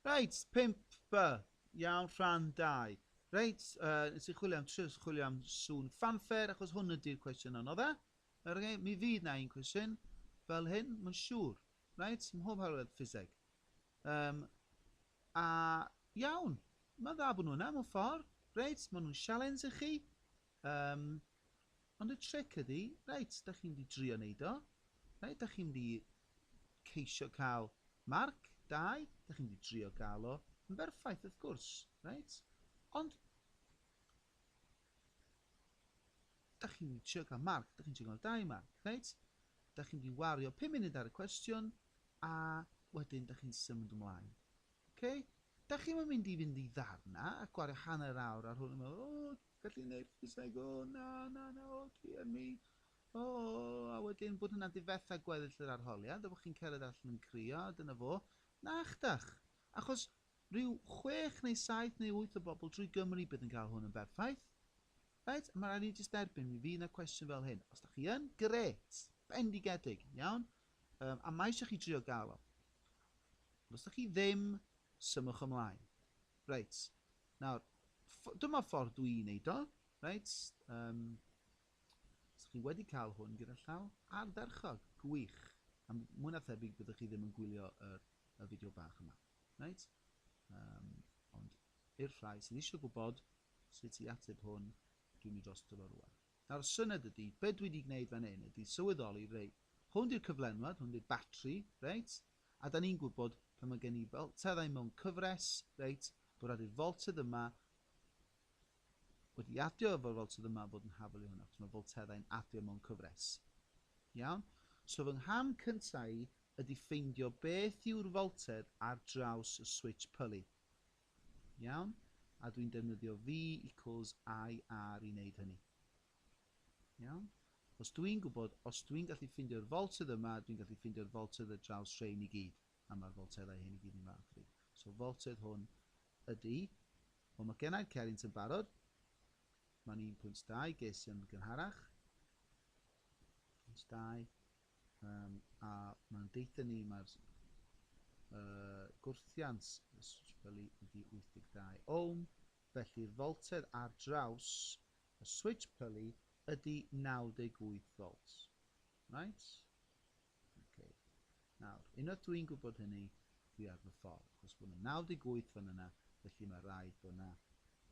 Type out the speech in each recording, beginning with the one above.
Reit, 5B. Iawn, rhan 2. Reit, nes i chwilio am sŵn fanffer, achos hwn ydy'r cwestiwn anodd e. Mi fydd na un cwestiwn fel hyn, mae'n siŵr. Reit, mhob hawliad ffiseg. A iawn, mae'n dda bod nhw yna mewn ffordd. Reit, maen nhw'n sialens i chi. Ond y tric ydy, reit, da chi'n di drio wneud o. Reit, da chi'n di ceisio cael marc 2, da chi'n di drio gael o yn berffaith wrth gwrs, reit? Ond da chi'n di trio cael marc, da chi'n trio cael 2 marc, reit? Da chi'n di wario 5 munud ar y cwestiwn a wedyn da chi'n symud ymlaen. Okay? Da chi'n mynd i fynd i ddarna a gwario hanner awr ar hwn yn meddwl, gallu gwneud ffiseg, na, dear me. A wedyn bod hynna'n difetha gweddill yr arholiad, a bod chi'n cerdded allan yn crio, dyna fo. Na achdach, achos rhyw 6 neu 7 neu 8 o bobl drwy Gymru bydd yn cael hwn yn berffaith. Right? Mae rhaid ni jyst derbyn, mi fydd yna cwestiwn fel hyn. Os da chi yn, gret, bendigedig, iawn? A mae eisiau chi drio gael o. Os da chi ddim, symwch ymlaen. Reit, nawr, dyma ffordd dwi'n neud o, reit? Os chi wedi cael hwn gyda llaw ardderchog, gwych. A mwy na thebyg byddwch chi ddim yn gwylio y fideo bach yma. Right? Ond i'r rhai sydd eisiau gwybod sut i ateb hwn, dwi'n mynd dros fo rwan. Nawr, syniad ydy, be dwi wedi gwneud fan hyn ydy sylweddoli, reit, hwn di'r cyflenwad, hwn di'r batri, reit? A da ni'n gwybod pan mae gen i volteddau mewn cyfres, reit, bod rhaid i'r voltedd yma wedi adio efo'r voltedd yma fod yn hafel i hwnna, achos mae volteddau'n adio mewn cyfres. Iawn? So fy ngham cyntaf ydy ffeindio beth yw'r voltedd ar draws y switch pulley. Iawn? A dwi'n defnyddio V equals IR i wneud hynny. Iawn? Os dwi'n gallu ffeindio'r voltedd yma, dwi'n gallu ffeindio'r voltedd ar draws rhain i gyd. A mae'r volteddau hyn i gyd yn marc. So voltedd hwn ydy, mae gennau'r cerrynt yn barod, mae'n 1.2, ges i'n gynharach. 1.2. A mae'n deitha ni mae'r gwrthiant ydy 82 ohm, felly'r voltedd ar draws y switch pulley ydy 98 volts. Right? Okay. Nawr, unwaith dwi'n gwybod hynny, dwi ar fy ffordd. Os bod yna 98 fan yna, felly mae rhaid bod yna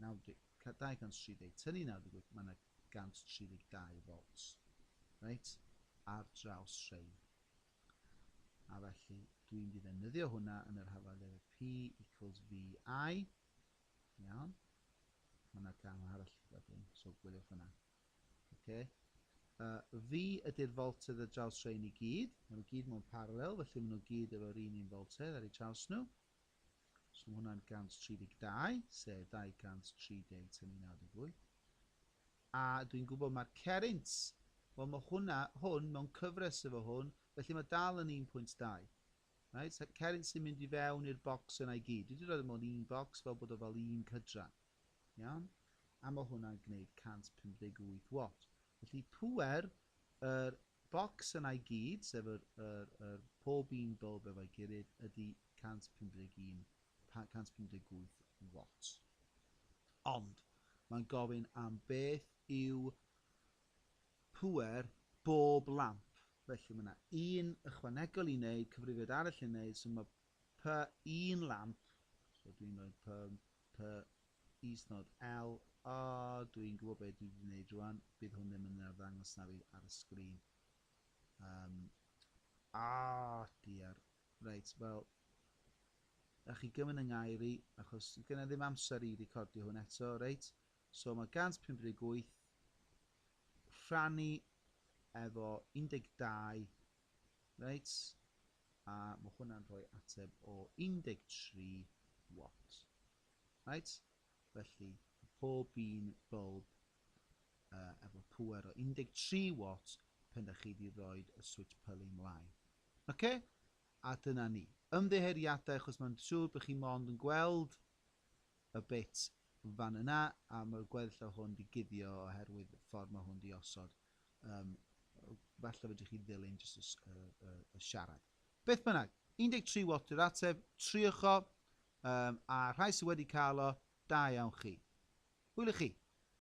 230 tynnu 98, mae yna 132 volts. Right? Ar draws rhain. A felly dwi'n mynd i ddefnyddio hwnna yn yr hafaliad P equals VI. Iawn. Mae yna gam arall wedyn, so gwyliwch hwnna. Okay. V ydy'r voltedd ar draws rhain i gyd. Maen nhw gyd mewn paralel, felly maen nhw gyd efo'r un voltedd ar eu traws nhw. So mae hwnna'n 132, sef 230 tynnu 98. A dwi'n gwybod mae'r cerrynt, wel mae hwn mewn cyfres efo hwn, felly mae dal yn 1.2. Right? So cerrynt sy'n mynd i fewn i'r bocs yna i gyd. Dwi wedi rhoi mewn un bocs fel bod o fel un cydran. Iawn? A mae hwnna'n gwneud 158 watt. Felly pwer yr bocs yna i gyd, sef yr pob un bulb efo'i gilydd, ydy 158 watt. Ond mae'n gofyn am beth yw pwer bob lamp. Felly mae yna un ychwanegol i wneud, cyfrifiad arall i wneud, so mae per un lamp, so dwi'n rhoi per isnod L, dwi'n gwybod beth dwi wedi gwneud rwan, bydd hwn ddim yn arddangos na fi ar y sgrin. Diar. Reit, wel, ych chi gymryd yng ngairi, achos gyda ddim amser i recordio hwn eto, reit? So mae 158 rhannu efo 12, reit? A mae hwnna'n rhoi ateb o 13 watt. Right? Felly, pob un bulb efo pwer o 13 watt pen da chi wedi rhoi y switch pulley mlaen. Okay? A dyna ni. Ymddiheuriadau, achos mae'n siŵr bod chi mond yn gweld y bit fan yna, a mae'r gweddill o hwn wedi guddio oherwydd y ffordd mae hwn wedi osod. Falle fydych chi ddilyn jyst y siarad. Beth bynnag, 13 watt yw'r ateb, triwch o, A rhai sydd wedi cael o, da iawn chi. Hwyl i chi.